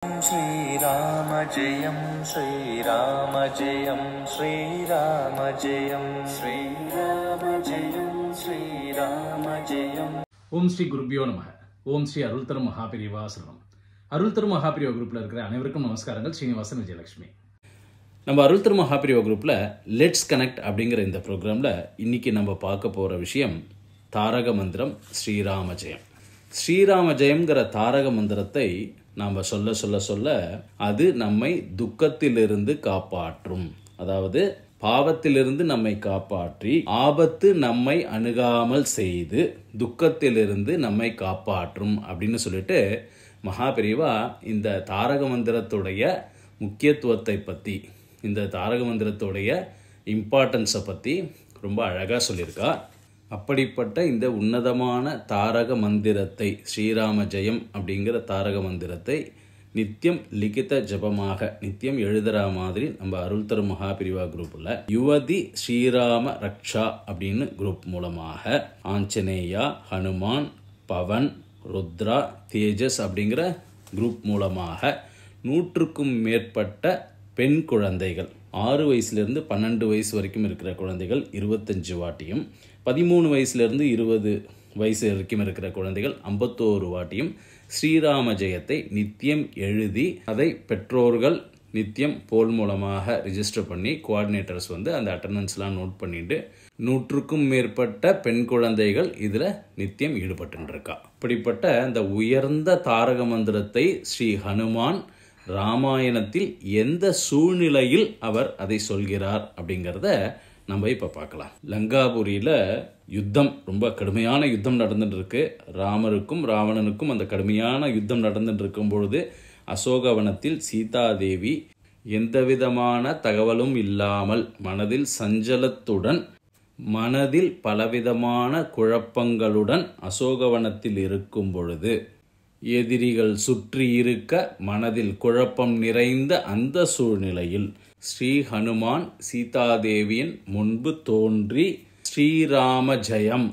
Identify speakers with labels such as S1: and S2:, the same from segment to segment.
S1: श्रीराम जयं श्रीराम जयं श्रीराम जयं श्रीराम जयं श्रीराम जयं.
S2: ஓம் ஸ்ரீ குருபியோ நமக. ஓம் ஸ்ரீ அருள் தரும் மகாபிரிவா சரணம். அருள் தரும் மகாபிரிவா குரூப்ல இருக்கிற அனைவருக்கும் நமஸ்காரங்கள். ஸ்ரீனிவாசன் விஜயலட்சுமி. நம்ம அருள் தரும் மகாபிரிவா குரூப்ல லெட்ஸ் கனெக்ட் அப்படிங்கிற இந்த ப்ரோக்ராம்ல இன்னைக்கு நம்ம பார்க்க போற விஷயம் தாரக மந்திரம் ஸ்ரீராம ஜெயம். ஸ்ரீராம ஜெயம்ங்கிற தாரக மந்திரத்தை நாம் சொல்ல சொல்ல சொல்ல அது நம்மை துக்கத்திலிருந்து காப்பாற்றும். அதாவது பாவத்திலிருந்து நம்மை காப்பாற்றி ஆபத்து நம்மை அணுகாமல் செய்து துக்கத்திலிருந்து நம்மை காப்பாற்றும் அப்படின்னு சொல்லிட்டு மகாபிரிவா இந்த தாரக மந்திரத்துடைய முக்கியத்துவத்தை பற்றி, இந்த தாரக மந்திரத்துடைய இம்பார்ட்டன்ஸை பற்றி ரொம்ப அழகாக சொல்லியிருக்கா. அப்படிப்பட்ட இந்த உன்னதமான தாரக மந்திரத்தை, ஸ்ரீராம ஜெயம் அப்படிங்கிற தாரக மந்திரத்தை நித்தியம் லிகித ஜபமாக நித்தியம் எழுதுற மாதிரி நம்ம அருள் தரும் மகாபிரிவா குரூப்பில் யுவதி ஸ்ரீராம ரக்ஷா அப்படின்னு குரூப் மூலமாக ஆஞ்சநேயா, ஹனுமான், பவன், ருத்ரா, தேஜஸ் அப்படிங்கிற குரூப் மூலமாக 100க்கும் மேற்பட்ட பெண் குழந்தைகள் 6 வயசுலேருந்து 12 வயசு வரைக்கும் இருக்கிற குழந்தைகள் 25 வாட்டியும், 13 வயசுலேருந்து 20 வயசு வரைக்கும் இருக்கிற குழந்தைகள் 51 வாட்டியும் ஸ்ரீராம ஜெயத்தை நித்தியம் எழுதி அதை பெற்றோர்கள் நித்தியம் போல் மூலமாக ரிஜிஸ்டர் பண்ணி கோஆர்டினேட்டர்ஸ் அந்த அட்டண்டன்ஸ்லாம் நோட் பண்ணிட்டு 100க்கும் மேற்பட்ட பெண் குழந்தைகள் இதில் நித்தியம் ஈடுபட்டுருக்கா. அப்படிப்பட்ட இந்த உயர்ந்த தாரக மந்திரத்தை ஸ்ரீ ஹனுமான் ராமாயணத்தில் எந்த சூழ்நிலையில் அவர் அதை சொல்கிறார் அப்படிங்கிறத நம்ம இப்போ பார்க்கலாம். லங்காபுரியில் யுத்தம், ரொம்ப கடுமையான யுத்தம் நடந்துட்டு இருக்கு. ராமருக்கும் ராவணனுக்கும் அந்த கடுமையான யுத்தம் நடந்துட்டு இருக்கும் பொழுது அசோகவனத்தில் சீதாதேவி எந்தவிதமான தகவலும் இல்லாமல் மனதில் சஞ்சலத்துடன், மனதில் பலவிதமான குழப்பங்களுடன் அசோகவனத்தில் இருக்கும் பொழுது எதிரிகள் சுற்றி இருக்க மனதில் குழப்பம் நிறைந்த அந்த சூழ்நிலையில் ஸ்ரீ ஹனுமான் சீதாதேவியின் முன்பு தோன்றி ஸ்ரீராம ஜெயம்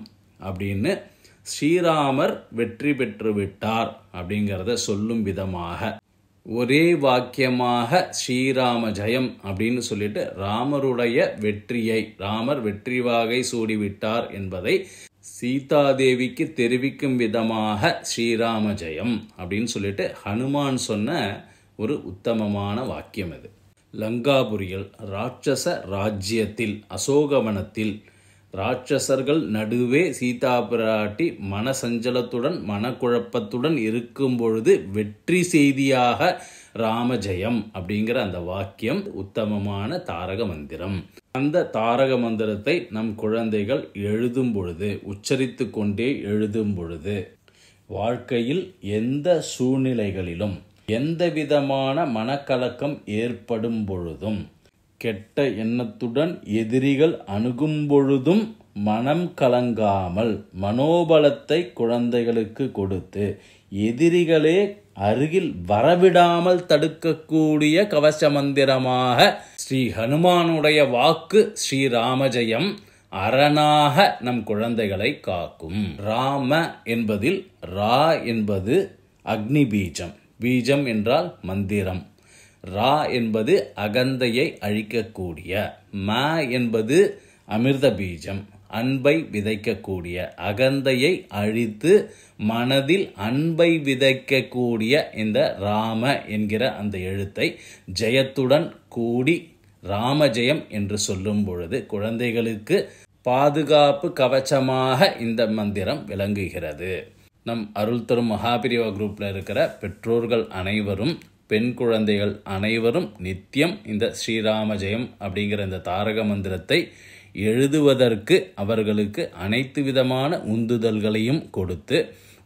S2: அப்படின்னு ஸ்ரீராமர் வெற்றி பெற்று விட்டார் அப்படிங்கிறத சொல்லும் விதமாக ஒரே வாக்கியமாக ஸ்ரீராம ஜெயம் அப்படின்னு சொல்லிட்டு ராமருடைய வெற்றியை, ராமர் வெற்றி வாகை சூடிவிட்டார் என்பதை சீதாதேவிக்கு தெரிவிக்கும் விதமாக ஸ்ரீராம ஜெயம் அப்படின்னு சொல்லிட்டு ஹனுமான் சொன்ன ஒரு உத்தமமான வாக்கியம் இது. லங்காபுரியில் ராட்சச ராஜ்யத்தில் அசோகவனத்தில் ராட்சசர்கள் நடுவே சீதா பிராட்டி மனசஞ்சலத்துடன் மனக்குழப்பத்துடன் இருக்கும் பொழுது வெற்றி செய்தியாக ராமஜெயம் அப்படிங்கிற அந்த வாக்கியம் உத்தமமான தாரக மந்திரம். அந்த தாரக மந்திரத்தை நம் குழந்தைகள் எழுதும் பொழுது, உச்சரித்து கொண்டே எழுதும் பொழுது வாழ்க்கையில் எந்த சூழ்நிலைகளிலும் எந்த விதமான மனக்கலக்கம் ஏற்படும் பொழுதும், கெட்ட எண்ணத்துடன் எதிரிகள் அணுகும் பொழுதும் மனம் கலங்காமல் மனோபலத்தை குழந்தைகளுக்கு கொடுத்து எதிரிகளே அருகில் வரவிடாமல் தடுக்கக்கூடிய கவச மந்திரமாக ஸ்ரீ ஹனுமானுடைய வாக்கு ஸ்ரீராமஜெயம் அரணாக நம் குழந்தைகளை காக்கும். ராம என்பதில் ரா என்பது அக்னி பீஜம், பீஜம் என்றால் மந்திரம். ரா என்பது அகந்தையை அழிக்கக்கூடிய, ம என்பது அமிர்த பீஜம், அன்பை விதைக்கக்கூடிய, அகந்தையை அழித்து மனதில் அன்பை விதைக்கக்கூடிய இந்த ராம என்கிற அந்த எழுத்தை ஜெயத்துடன் கூடி ராமஜெயம் என்று சொல்லும் பொழுது குழந்தைகளுக்கு பாதுகாப்பு கவச்சமாக இந்த மந்திரம் விளங்குகிறது. நம் அருள் தரும் மகாபிரிவா குரூப்பில் இருக்கிற பெற்றோர்கள் அனைவரும், பெண் குழந்தைகள் அனைவரும் நித்தியம் இந்த ஸ்ரீராம ஜெயம் அப்படிங்கிற இந்த தாரக மந்திரத்தை எழுதுவதற்கு அவர்களுக்கு அனைத்து விதமான உந்துதல்களையும் கொடுத்து,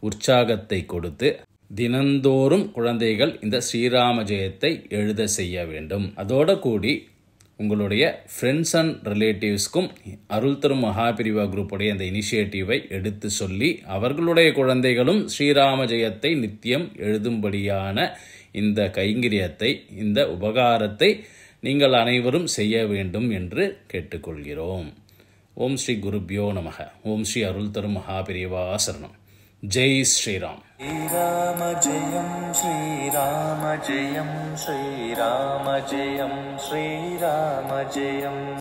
S2: உற்சாகத்தை கொடுத்து, தினந்தோறும் குழந்தைகள் இந்த ஸ்ரீராம ஜெயத்தை எழுத செய்ய வேண்டும். அதோட கூடி உங்களுடைய ஃப்ரெண்ட்ஸ் அண்ட் ரிலேட்டிவ்ஸ்க்கும் அருள் தரும் மகாபிரிவா குரூப்புடைய இந்த இனிஷியேட்டிவை எடுத்து சொல்லி அவர்களுடைய குழந்தைகளும் ஸ்ரீராம ஜெயத்தை நித்தியம் எழுதும்படியான இந்த கைங்கரியத்தை, இந்த உபகாரத்தை நீங்கள் அனைவரும் செய்ய வேண்டும் என்று கேட்டுக்கொள்கிறோம். ஓம் ஸ்ரீ குருபியோ நமக. ஓம் ஸ்ரீ அருள் தரும் மகாபிரிவா சரணம். ஜெய் ஸ்ரீராம்.
S1: श्रीराम जयं श्रीराम जयं श्रीराम जयं श्रीराम जयम्